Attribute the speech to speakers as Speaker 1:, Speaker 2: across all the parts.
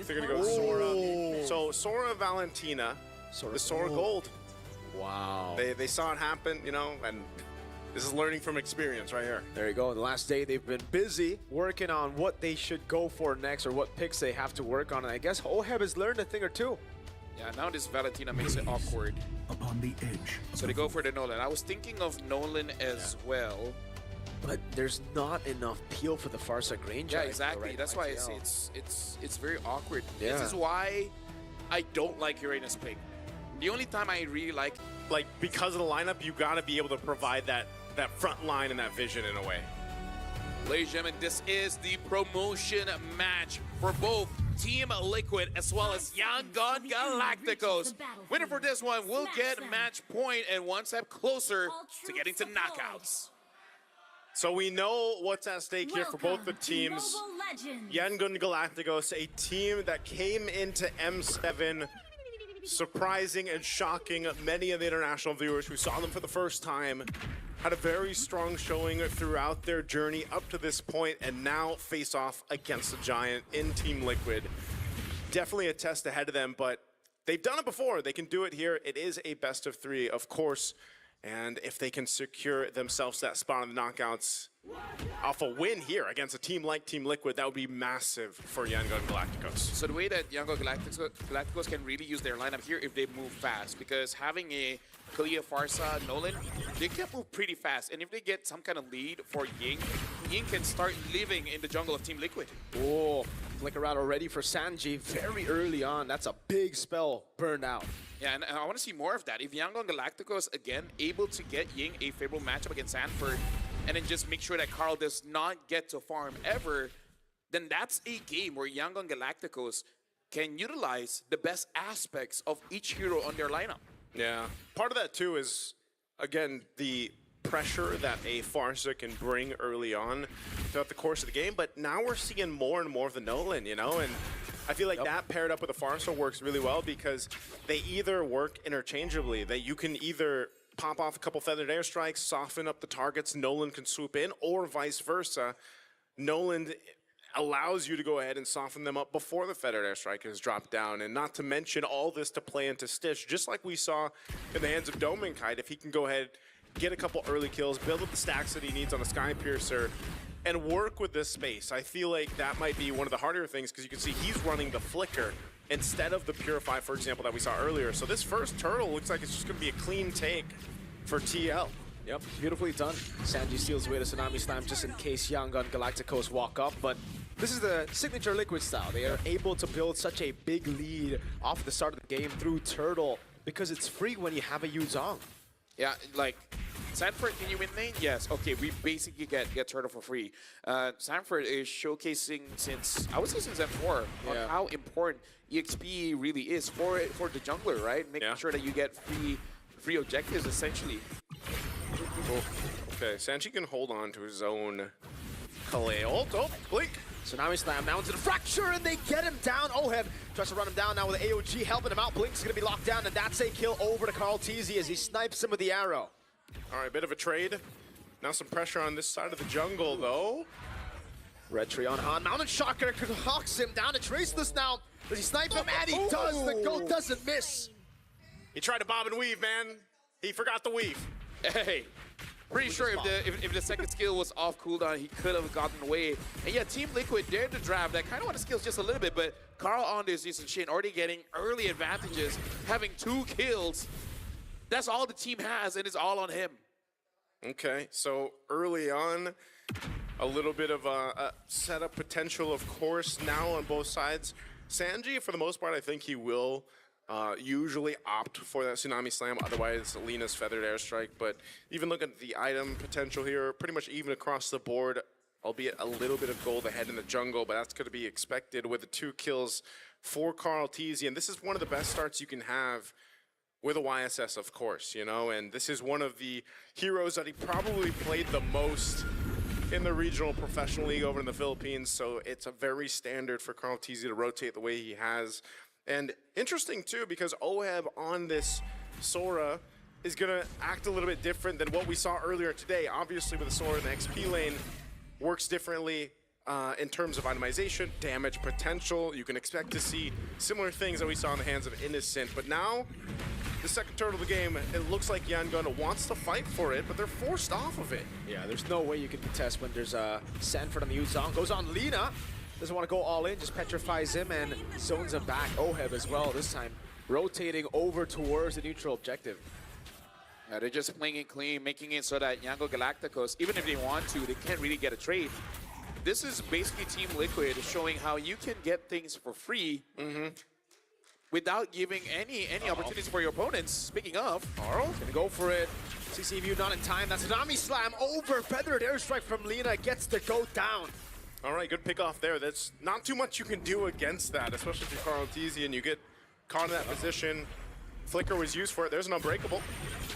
Speaker 1: think they're going to go Sora. So Sora Valentina, the Sora Gold.
Speaker 2: Wow.
Speaker 1: They saw it happen, you know, and this is learning from experience right here.
Speaker 2: There you go. The last day they've been busy working on what they should go for next or what picks they have to work on. And I guess Oheb has learned a thing or two.
Speaker 3: Yeah, now this Valentina makes it awkward.
Speaker 4: Upon the edge.
Speaker 3: So they go for the Nolan. I was thinking of Nolan as well.
Speaker 2: But there's not enough peel for the Farsa Granger.
Speaker 3: Yeah, exactly.
Speaker 2: Right,
Speaker 3: That's why I say it's very awkward.
Speaker 2: Yeah.
Speaker 3: This is why I don't like Uranus pick. The only time I really like
Speaker 1: because of the lineup, you got to be able to provide that front line and that vision in a way.
Speaker 3: Ladies and gentlemen, this is the promotion match for both Team Liquid as well as Yangon Galacticos. Winner for this one will get match point and one step closer to getting to knockouts.
Speaker 1: So we know what's at stake here for both the teams. Yangon Galacticos, a team that came into M7 surprising and shocking many of the international viewers who saw them for the first time. Had a very strong showing throughout their journey up to this point, and now face off against the Giant in Team Liquid. Definitely a test ahead of them, but they've done it before. They can do it here. It is a best of 3, of course, and if they can secure themselves that spot in the knockouts off a win here against a team like Team Liquid, that would be massive for Yangon Galacticos.
Speaker 3: So the way that Yangon Galacticos can really use their lineup here if they move fast, because having a Kalia, Farsa, Nolan, they can move pretty fast. And if they get some kind of lead for Ying, Ying can start living in the jungle of Team Liquid.
Speaker 2: Oh, flicker out already for Sanji very early on. That's a big spell burned out.
Speaker 3: Yeah, and I want to see more of that. If Yangon Galacticos, again, able to get Ying a favorable matchup against Sanford, and then just make sure that Carl does not get to farm ever, then that's a game where Yangon Galacticos can utilize the best aspects of each hero on their lineup.
Speaker 1: Yeah, part of that too is, again, the pressure that a Farsa can bring early on throughout the course of the game, but now we're seeing more and more of the Nolan, you know, and I feel like that paired up with a Farsa works really well because they either work interchangeably, that you can either pop off a couple feathered airstrikes, soften up the targets, Nolan can swoop in, or vice versa. Nolan allows you to go ahead and soften them up before the feathered airstrike is dropped down, and not to mention all this to play into Stitch, just like we saw in the hands of Dominkite. If he can go ahead, get a couple early kills, build up the stacks that he needs on the Sky Piercer, and work with this space. I feel like that might be one of the harder things because you can see he's running the Flicker instead of the Purify, for example, that we saw earlier. So this first turtle looks like it's just going to be a clean take for TL.
Speaker 2: Yep, beautifully done. Sanji steals away to Tsunami Slam just in case Yangon Galacticos walk up, but this is the signature Liquid style. They are able to build such a big lead off the start of the game through Turtle because it's free when you have a Yuzong.
Speaker 3: Yeah, like, Sanford, can you win lane? Yes. Okay, we basically get Turtle for free. Sanford is showcasing since, I would say since M4, on how important EXP really is for the jungler, right? Making sure that you get free objectives, essentially.
Speaker 1: Cool. Okay, Sanji can hold on to his own Kalei ult. Oh, blink.
Speaker 2: Tsunami Slam now into the Fracture, and they get him down. Oheb tries to run him down now with the AOG helping him out. Blink's going to be locked down, and that's a kill over to Carl Teasy as he snipes him with the arrow.
Speaker 1: All right, bit of a trade. Now some pressure on this side of the jungle, though.
Speaker 2: Red Tree on Han. Mountain Shocker hawks him down to Traceless now. Does he snipe him? And he does. The goat doesn't miss.
Speaker 1: He tried to bob and weave, man. He forgot the weave.
Speaker 3: Hey, pretty sure if the second skill was off cooldown, he could have gotten away. And yeah, Team Liquid dared to draft. I kind of want the skills just a little bit, but Carl on this is Shin already getting early advantages, having 2 kills. That's all the team has, and it's all on him.
Speaker 1: Okay, so early on, a little bit of a setup potential, of course, now on both sides. Sanji, for the most part, I think he will usually opt for that Tsunami Slam, otherwise Lena's Feathered Airstrike. But even looking at the item potential here, pretty much even across the board, albeit a little bit of gold ahead in the jungle, but that's going to be expected with the 2 kills for Carl Teasy. And this is one of the best starts you can have with a YSS, of course, you know, and this is one of the heroes that he probably played the most in the regional professional league over in the Philippines, so it's a very standard for Carl Teasy to rotate the way he has. And interesting too, because Oheb on this Sora is gonna act a little bit different than what we saw earlier today. Obviously with the Sora in the XP lane, works differently. in terms of itemization, damage potential. You can expect to see similar things that we saw in the hands of Innocent. But now, the second turret of the game, it looks like Yangon wants to fight for it, but they're forced off of it.
Speaker 2: Yeah, there's no way you can contest when there's Sanford on the Uzong. Goes on Lina. Doesn't want to go all in, just petrifies him and zones him back. Oheb as well, this time rotating over towards the neutral objective.
Speaker 3: Yeah, they're just playing it clean, making it so that YANGON GALACTICOS, even if they want to, they can't really get a trade. This is basically Team Liquid showing how you can get things for free without giving any opportunities for your opponents. Speaking of,
Speaker 2: Carl gonna go for it. CC view not in time. That's an Ami Slam over. Feathered airstrike from Lina gets the go down.
Speaker 1: All right, good pick off there. That's not too much you can do against that, especially if you're Carl Teasy and you get caught in that position. Flicker was used for it. There's an Unbreakable.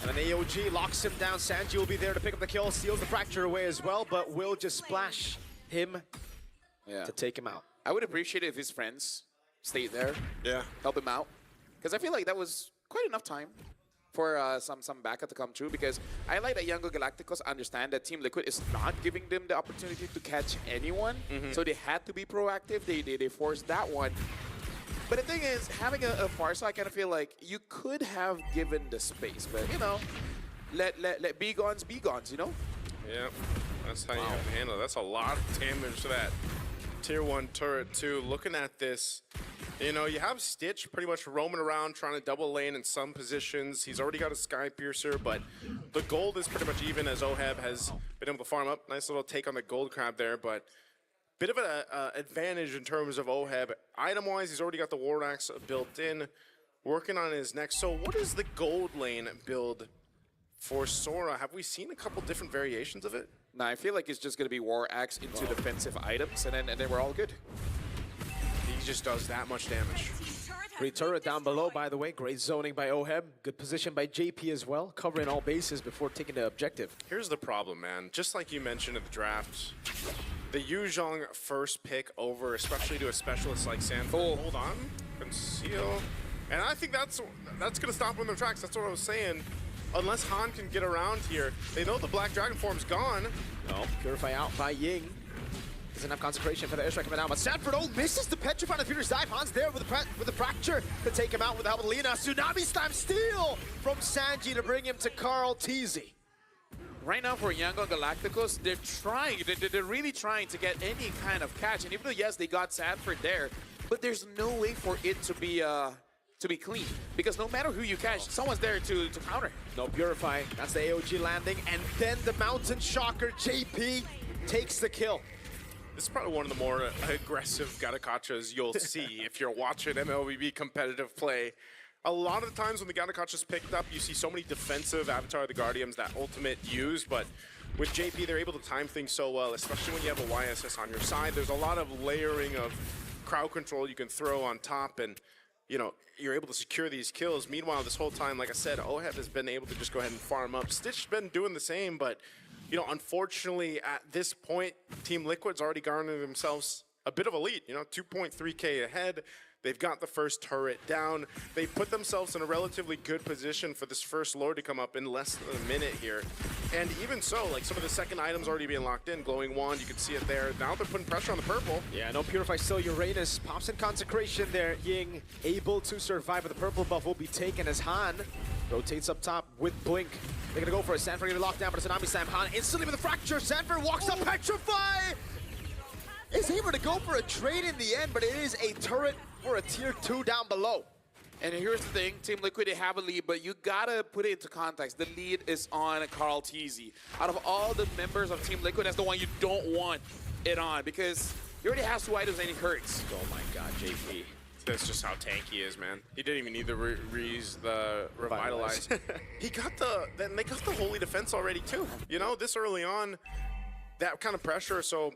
Speaker 2: And an AOG locks him down. Sanji will be there to pick up the kill, steals the Fracture away as well, but will just splash him to take him out.
Speaker 3: I would appreciate it if his friends stayed there, help him out, because I feel like that was quite enough time for some backup to come through, because I like that YANGON GALACTICOS understand that Team Liquid is not giving them the opportunity to catch anyone, so they had to be proactive. They forced that one. But the thing is, having a Pharsa, I kind of feel like you could have given the space, but you know, let be-gons, you know?
Speaker 1: Yeah, that's how you have to handle it. That's a lot of damage to that Tier 1 turret too. Looking at this, you know, you have Stitch pretty much roaming around trying to double lane in some positions. He's already got a Sky Piercer, but the gold is pretty much even as Oheb has been able to farm up. Nice little take on the gold crab there, but bit of an advantage in terms of Oheb. Item-wise, he's already got the War Axe built in, working on his next. So what is the gold lane build for Sora? Have we seen a couple different variations of it?
Speaker 3: No, I feel like it's just going to be War Axe into defensive items, and then we're all good.
Speaker 1: He just does that much damage.
Speaker 2: Great turret down below, by the way. Great zoning by Oheb. Good position by JP as well, covering all bases before taking the objective.
Speaker 1: Here's the problem, man. Just like you mentioned at the draft, the Yuzhong first pick over, especially to a specialist like Sanford. Hold on, conceal. And I think that's going to stop them in their tracks. That's what I was saying. Unless Han can get around here, they know the Black Dragon form's gone.
Speaker 2: No, Purify out by Ying. Doesn't have concentration for the airstrike coming down, but Sanford misses the Petrify on the Peter's dive. Han's there with the Fracture to take him out with the help of Lina. Tsunami Slam steal from Sanji to bring him to Carl Teasy.
Speaker 3: Right now for YANGON GALACTICOS, they're trying, they're really trying to get any kind of catch. And even though, yes, they got Sanford there, but there's no way for it to be clean. Because no matter who you catch, someone's there to counter.
Speaker 2: No Purify, that's the AOG landing. And then the Mountain Shocker, JP, takes the kill.
Speaker 1: This is probably one of the more aggressive Gatakachas you'll see if you're watching MLBB competitive play. A lot of the times when the Gatacacha's picked up, you see so many defensive Avatar of the Guardians that ultimate used, but with JP, they're able to time things so well, especially when you have a YSS on your side. There's a lot of layering of crowd control you can throw on top, and you know, you're able to secure these kills. Meanwhile, this whole time, like I said, Oheb has been able to just go ahead and farm up. Stitch's been doing the same, but you know, unfortunately, at this point, Team Liquid's already garnered themselves a bit of a lead. You know, 2.3K ahead. They've got the first turret down. They put themselves in a relatively good position for this first Lord to come up in less than a minute here. And even so, like some of the second items already being locked in. Glowing Wand, you can see it there. Now they're putting pressure on the purple.
Speaker 2: Yeah, no Purify still. Uranus pops in Consecration there. Ying able to survive, but the purple buff will be taken as Han rotates up top with Blink. They're gonna go for a Sanford getting locked down, but it's an Ami Slam. Han instantly with a Fracture. Sanford walks up, Petrify! Is able to go for a trade in the end, but it is a turret for a tier 2 down below.
Speaker 3: And here's the thing, Team Liquid, they have a lead, but you gotta put it into context. The lead is on Carl Teasy. Out of all the members of Team Liquid, that's the one you don't want it on, because he already has 2 items and he hurts.
Speaker 2: Oh my god, JP.
Speaker 1: That's just how tanky he is, man. He didn't even need the Revitalize. He got then they got the Holy Defense already too. You know, this early on, that kind of pressure, so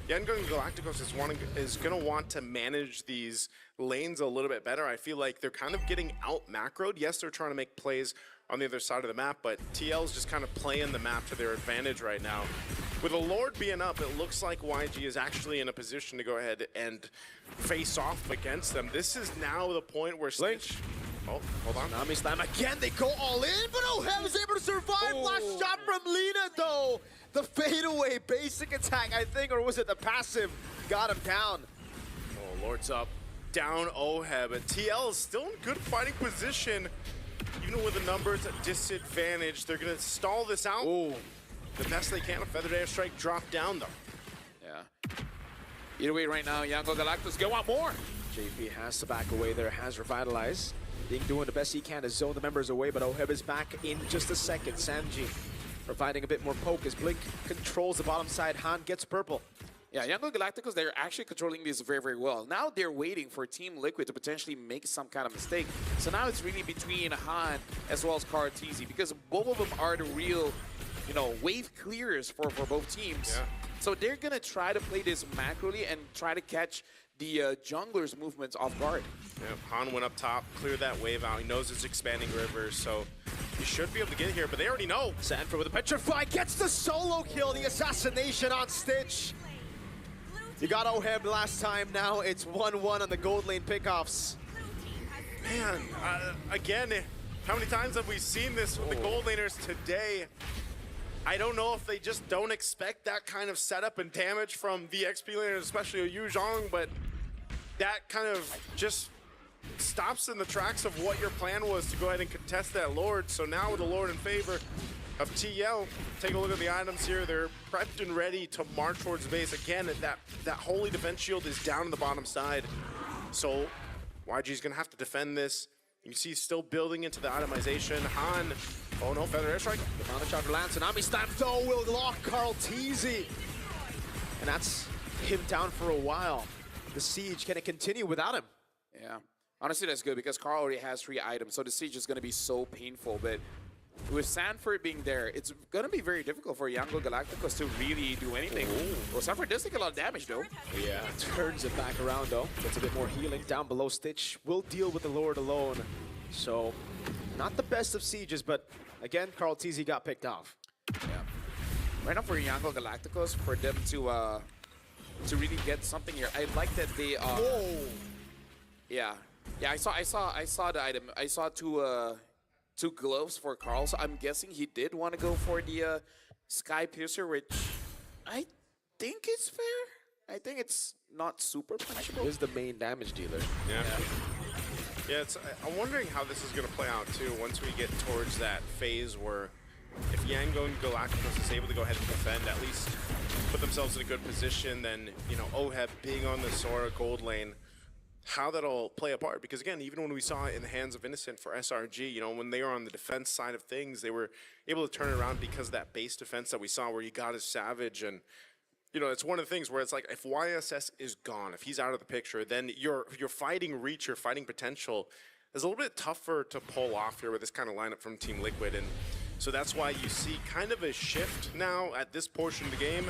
Speaker 1: YANGON GALACTICOS is going to want to manage these lanes a little bit better. I feel like they're kind of getting out macroed. Yes, they're trying to make plays on the other side of the map, but TL's just kind of playing the map to their advantage right now. With a Lord being up, it looks like YG is actually in a position to go ahead and face off against them. This is now the point where Stitch... Oh, hold on.
Speaker 2: Ami Slam again. They go all in, but Oheb is able to survive. Last shot from Lina, though. The fadeaway basic attack, I think, or was it the passive? Got him down.
Speaker 1: Oh, Lord's up. Down Oheb. But TL is still in good fighting position. Even with the numbers at disadvantage, they're going to stall this out.
Speaker 2: Ooh.
Speaker 1: The best they can. A feathered airstrike drop down, though.
Speaker 3: Yeah. Either way, right now, YANGON Galacticos go want more.
Speaker 2: JP has to back away there, has revitalized. Ying doing the best he can to zone the members away, but Oheb is back in just a second. Sanji providing a bit more poke as Blink controls the bottom side. Han gets purple.
Speaker 3: Yeah, YANGON Galacticos, they're actually controlling this very, very well. Now they're waiting for Team Liquid to potentially make some kind of mistake. So now it's really between Han as well as Karl-TZ, because both of them are the real, you know, wave clearers for both teams.
Speaker 1: Yeah.
Speaker 3: So they're going to try to play this macroly and try to catch the jungler's movements off guard.
Speaker 1: Yep, Han went up top, cleared that wave out. He knows it's expanding rivers, so he should be able to get here, but they already know.
Speaker 2: Sanford with a petrify, gets the solo kill, the assassination on Stitch. You got Oheb last time, now it's 1-1 on the gold lane pickoffs.
Speaker 1: Man, again, how many times have we seen this with the gold laners today? I don't know if they just don't expect that kind of setup and damage from the XP laners, especially Yu Zhong, but that kind of just stops in the tracks of what your plan was to go ahead and contest that Lord. So now with the Lord in favor of TL, take a look at the items here. They're prepped and ready to march towards the base. Again, that holy defense shield is down on the bottom side. So YG's gonna have to defend this. You see he's still building into the itemization. Han, oh no, feather airstrike.
Speaker 2: The Mountain Chakra lands, Tsunami Slam though will lock Karl-TZ. And that's him down for a while. The siege, can it continue without him?
Speaker 3: Yeah. Honestly, that's good because Karl already has 3 items, so the siege is going to be so painful. But with Sanford being there, it's going to be very difficult for YANGON Galacticos to really do anything. Well, Sanford does take a lot of damage, though.
Speaker 2: Yeah, turns it back around, though. Gets a bit more healing down below. Stitch will deal with the Lord alone. So, not the best of sieges, but again, Karl-TZ got picked off.
Speaker 3: Yeah. Right now for YANGON Galacticos, for them to really get something here, I like that they are.
Speaker 2: Whoa!
Speaker 3: Yeah. Yeah, I saw the item. I saw two gloves for Karl, so I'm guessing he did want to go for the Sky Piercer, which I think is fair. I think it's not super punishable.
Speaker 2: He's the main damage dealer.
Speaker 1: Yeah. Yeah, I'm wondering how this is going to play out, too, once we get towards that phase where if YANGON Galacticos is able to go ahead and defend, at least put themselves in a good position, then, you know, Oheb being on the Sora gold lane, how that'll play a part. Because, again, even when we saw it in the hands of Innocent for SRG, you know, when they were on the defense side of things, they were able to turn it around because of that base defense that we saw where you got his Savage. And, you know, it's one of the things where it's like, if YSS is gone, if he's out of the picture, then your fighting reach, your fighting potential is a little bit tougher to pull off here with this kind of lineup from Team Liquid. And so that's why you see kind of a shift now at this portion of the game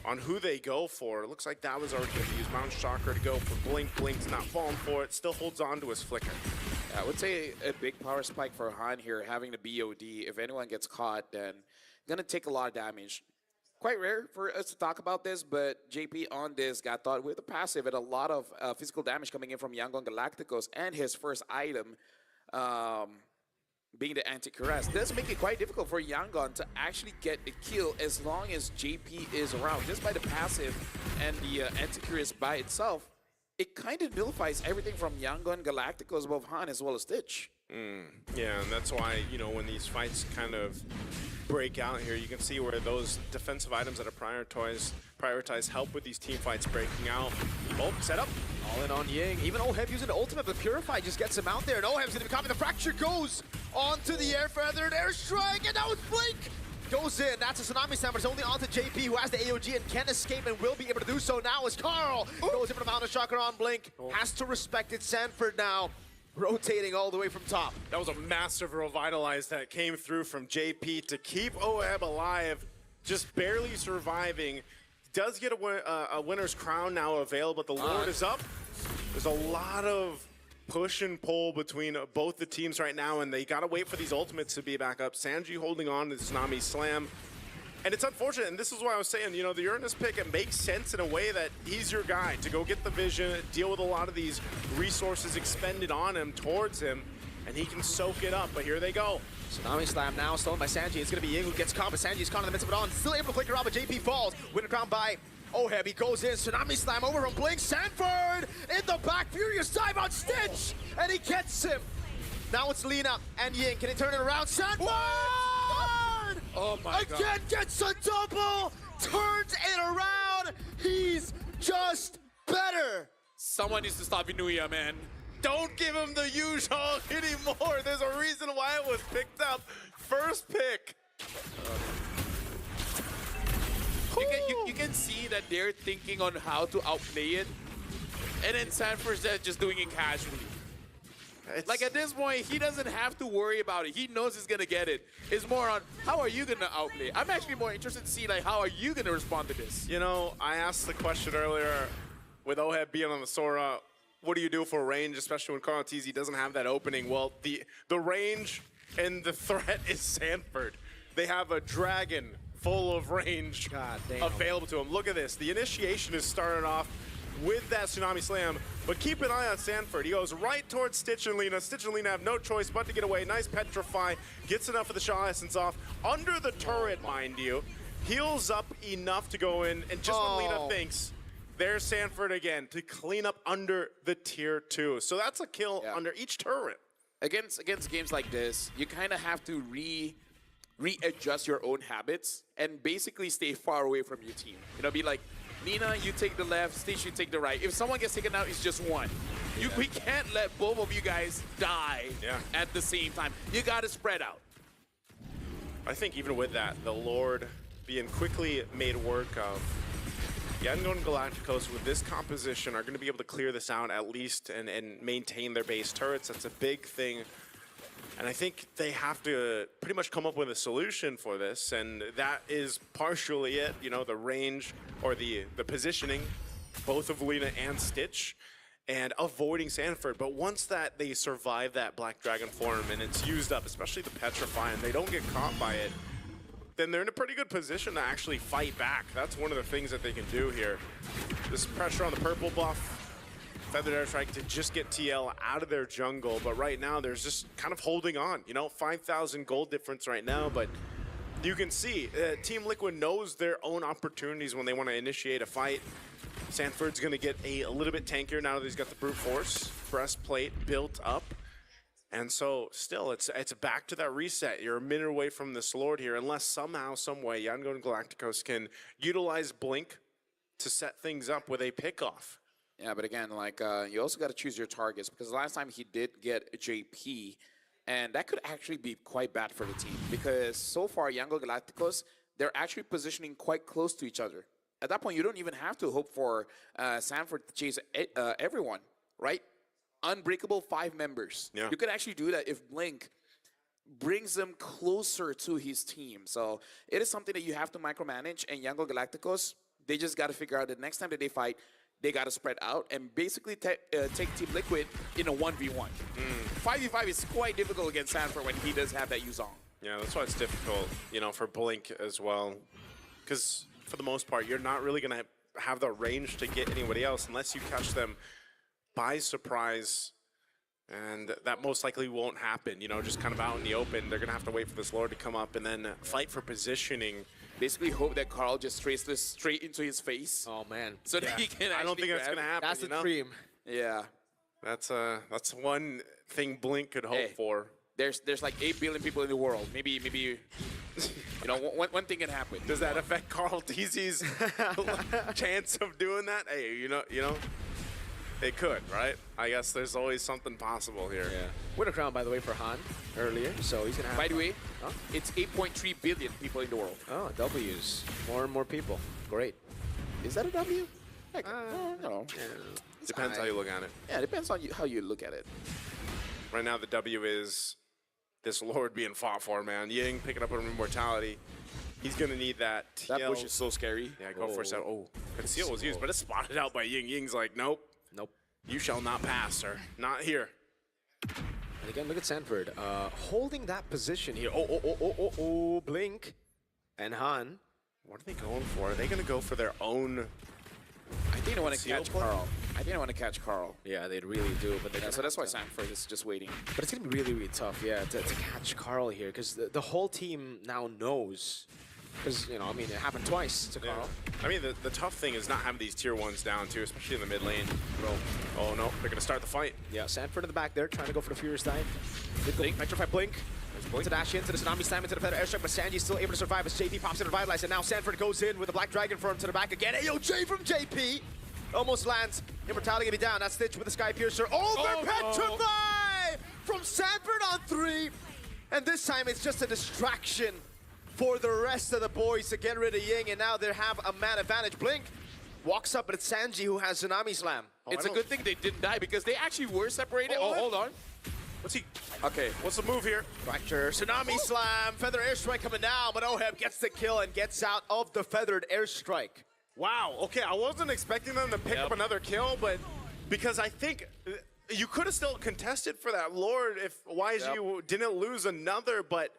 Speaker 1: on who they go for. It looks like that was already going to use Mountain Chakra to go for Blink. Blink's not falling for it, still holds on to his Flicker.
Speaker 3: Yeah, I would say a big power spike for Han here, having the BOD. If anyone gets caught, then gonna take a lot of damage. Quite rare for us to talk about this, but JP on this got thought with a passive and a lot of physical damage coming in from YANGON Galacticos, and his first item being the anti-caress does make it quite difficult for YANGON to actually get a kill as long as JP is around. Just by the passive and the anti-caress by itself, it kind of nullifies everything from YANGON Galacticos above Han as well as Stitch.
Speaker 1: Yeah, and that's why, you know, when these fights kind of break out here, you can see where those defensive items that are prioritized help with these team fights breaking out. Oh, set up.
Speaker 2: All in on Ying. Even Oheb using the ultimate, but Purify just gets him out there. And Oheb's gonna be copying. The fracture goes onto the air feathered airstrike, and now it's Blink. Goes in. That's a Tsunami Slam, but it's only onto JP, who has the AOG and can escape and will be able to do so now as Karl goes in for the Mountain Chakra on Blink. Has to respect it. Sanford now rotating all the way from top.
Speaker 1: That was a massive revitalize that came through from JP to keep Oheb alive, just barely surviving. Does get a winner's crown now available, but the Lord is up. There's a lot of push and pull between both the teams right now, and they gotta wait for these ultimates to be back up. Sanji holding on to the Tsunami Slam. And it's unfortunate, and this is why I was saying, you know, the Uranus pick, it makes sense in a way that he's your guy to go get the vision, deal with a lot of these resources expended on him, towards him. and he can soak it up, but here they go.
Speaker 2: Tsunami Slam now stolen by Sanji. It's going to be Ying who gets caught, but Sanji's caught in the midst of it all and still able to flicker out, but JP falls. Winner crown by Oheb. He goes in. Tsunami Slam over from Blink. Sanford in the back. Furious dive on Stitch, and he gets him. Now it's Lina and Ying. Can he turn it around? Sanford!
Speaker 3: Oh my God.
Speaker 2: Again gets a double. Turns it around. He's just better.
Speaker 3: Someone needs to stop Inuya, man.
Speaker 1: Don't give him the huge hog anymore. There's a reason why it was picked up. First pick.
Speaker 3: You can see that they're thinking on how to outplay it, and then Sanford's just doing it casually. Like at this point, he doesn't have to worry about it. He knows he's gonna get it. It's more on how are you gonna outplay? I'm actually more interested to see like how are you gonna respond to this.
Speaker 1: You know, I asked the question earlier with Oheb being on the Sora. What do you do for range, especially when Carl TZ doesn't have that opening? Well, the range and the threat is Sanford. They have a dragon full of range available to him. Look at this. The initiation is started off with that Tsunami Slam, but keep an eye on Sanford. He goes right towards Stitch and Lina. Stitch and Lina have no choice but to get away. Nice Petrify. Gets enough of the Shaw Essence off. Under the turret, mind you. Heals up enough to go in, and just when Lina thinks, there's Sanford again to clean up under the tier 2. So that's a kill under each turret.
Speaker 3: Against games like this, you kind of have to readjust your own habits and basically stay far away from your team. You know, be like, Nina, you take the left, Stitch, you take the right. If someone gets taken out, it's just one. We can't let both of you guys die at the same time. You got to spread out.
Speaker 1: I think even with that, the Lord being quickly made work of, YANGON Galacticos with this composition are going to be able to clear this out at least and maintain their base turrets. That's a big thing. And I think they have to pretty much come up with a solution for this, and that is partially it. You know, the range or the positioning, both of Lina and Stitch, and avoiding Sanford. But once that they survive that Black Dragon form and it's used up, especially the Petrify, and they don't get caught by it, then they're in a pretty good position to actually fight back. That's one of the things that they can do here. This pressure on the purple buff. Feathered Airstrike to just get TL out of their jungle, but right now there's just kind of holding on. You know, 5,000 gold difference right now, but you can see Team Liquid knows their own opportunities when they want to initiate a fight. Sanford's going to get a little bit tankier now that he's got the brute force breastplate built up, and so still it's back to that reset. You're a minute away from this Lord here, unless somehow, some way, YANGON Galacticos can utilize Blink to set things up with a pickoff.
Speaker 3: Yeah, but again, like you also got to choose your targets, because last time he did get JP, and that could actually be quite bad for the team, because so far YANGON Galacticos, they're actually positioning quite close to each other. At that point, you don't even have to hope for Sanford to chase everyone, right? Unbreakable 5 members.
Speaker 1: Yeah.
Speaker 3: You could actually do that if Blink brings them closer to his team. So it is something that you have to micromanage, and YANGON Galacticos, they just got to figure out that next time that they fight, they got to spread out and basically take Team Liquid in a 1v1. 5v5 is quite difficult against Sanford when he does have that Yuzong.
Speaker 1: Yeah, that's why it's difficult, you know, for Blink as well. Because for the most part, you're not really going to have the range to get anybody else unless you catch them by surprise. And that most likely won't happen, you know, just kind of out in the open. They're going to have to wait for this Lord to come up and then fight for positioning.
Speaker 3: Basically hope that Carl just traces this straight into his face.
Speaker 2: Oh, man.
Speaker 3: So that he can
Speaker 1: I don't think that's going to happen.
Speaker 2: That's the
Speaker 1: you know?
Speaker 2: dream.
Speaker 3: Yeah.
Speaker 1: That's one thing Blink could hope for.
Speaker 3: There's like 8 billion people in the world. Maybe you know, one thing can happen.
Speaker 1: Does that affect Carl TZ's chance of doing that? Hey, you know, it could, right? I guess there's always something possible here.
Speaker 2: Yeah. Winner crown, by the way, for Han earlier, so he's gonna have.
Speaker 3: By the way, it's 8.3 billion people in the world.
Speaker 2: Oh, W's. More and more people. Great.
Speaker 3: Is that a W? Like, no.
Speaker 1: Depends how you look at it.
Speaker 3: Yeah, it depends on how you look at it.
Speaker 1: Right now, the W is this Lord being fought for, man. Ying picking up on immortality. He's gonna need that TL.
Speaker 3: That bush is so scary.
Speaker 1: Yeah, go for it. Oh, conceal was used, but it's spotted out by Ying. Ying's like, nope.
Speaker 2: Nope.
Speaker 1: You shall not pass, sir. Not here.
Speaker 2: And again, look at Sanford holding that position here. Oh, Blink and Han.
Speaker 1: What are they going for? Are they going to go for their own?
Speaker 3: I think they want to
Speaker 1: Seal
Speaker 3: catch
Speaker 1: play?
Speaker 3: Carl. I think they want to catch Carl.
Speaker 2: Yeah, they really do. But
Speaker 3: Yeah, so that's why Sanford is just waiting.
Speaker 2: But it's gonna be really, really tough, yeah, to catch Carl here, because the whole team now knows. Because, you know, I mean, it happened twice to Carl.
Speaker 1: I mean, the tough thing is not having these tier 1s down, too, especially in the mid lane. Oh, no, they're going to start the fight.
Speaker 2: Yeah, Sanford in the back there, trying to go for the Furious Dive. Blink. Electrify Blink. To dash into the Tsunami Slam into the Feather Airstrike, but Sanji's still able to survive as JP pops in and revitalize, and now Sanford goes in with the Black Dragon Firm to the back again. AOJ from JP! Almost lands. Immortality gonna be down. That's Stitch with the Sky Piercer. Petrify from Sanford on 3. And this time it's just a distraction for the rest of the boys to get rid of Ying, and now they have a man advantage. Blink walks up, but it's Sanji who has Tsunami Slam.
Speaker 3: It's a good thing they didn't die because they actually were separated. Oh, hold on.
Speaker 1: What's he?
Speaker 3: Okay.
Speaker 1: What's the move here?
Speaker 2: Fracture, Tsunami Slam, Feather Airstrike coming down, but Oheb gets the kill and gets out of the Feathered Airstrike.
Speaker 1: Wow, okay, I wasn't expecting them to pick up another kill, but because I think you could have still contested for that Lord if YG didn't lose another, but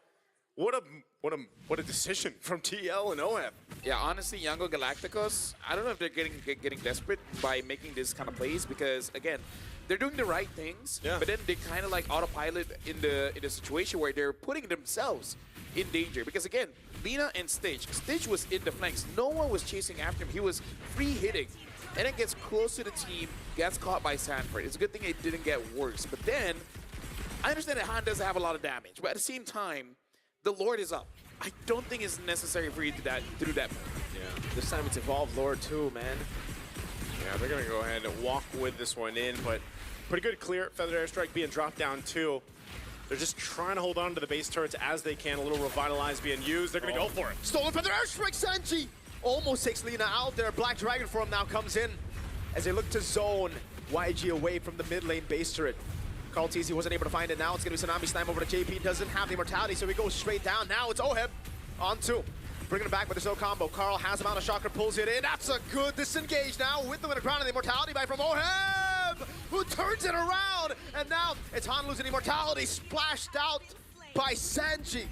Speaker 1: what a decision from TL and Oheb.
Speaker 3: Yeah, honestly, YANGON Galacticos, I don't know if they're getting desperate by making this kind of plays because, again, they're doing the right things, but then they kind of like autopilot in the situation where they're putting themselves in danger. Because again, Lina and Stitch was in the flanks. No one was chasing after him. He was free hitting. And then gets close to the team, gets caught by Sanford. It's a good thing it didn't get worse. But then, I understand that Han doesn't have a lot of damage, but at the same time, the Lord is up. I don't think it's necessary for you to do that.
Speaker 2: Yeah. This time it's Evolved Lord too, man.
Speaker 1: Yeah, they're gonna go ahead and walk with this one in, but pretty good clear. Feather Airstrike being dropped down too. They're just trying to hold on to the base turrets as they can. A little Revitalize being used. They're gonna go for it.
Speaker 2: Stolen Feather Airstrike, Sanji! Almost takes Lina out there. Black Dragon Form now comes in as they look to zone YG away from the mid lane base turret. Carl Teasy wasn't able to find it. Now it's going to be Tsunami Slam over to JP. Doesn't have the Immortality, so he goes straight down. Now it's Oheb on 2. Bringing it back, but there's no combo. Carl has him out of Shocker, pulls it in. That's a good disengage now with the ground and the Immortality back from Oheb, who turns it around. And now it's Han losing Immortality, splashed out by Sanji.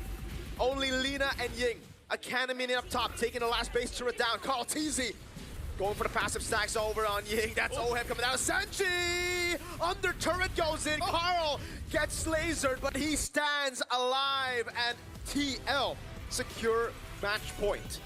Speaker 2: Only Lina and Ying. A cannon minion up top, taking the last base turret down. Carl Teasy going for the passive stacks over on Ying. That's Oheb coming down. Sanji! Under turret goes in. Carl gets lasered, but he stands alive. And TL secure match point.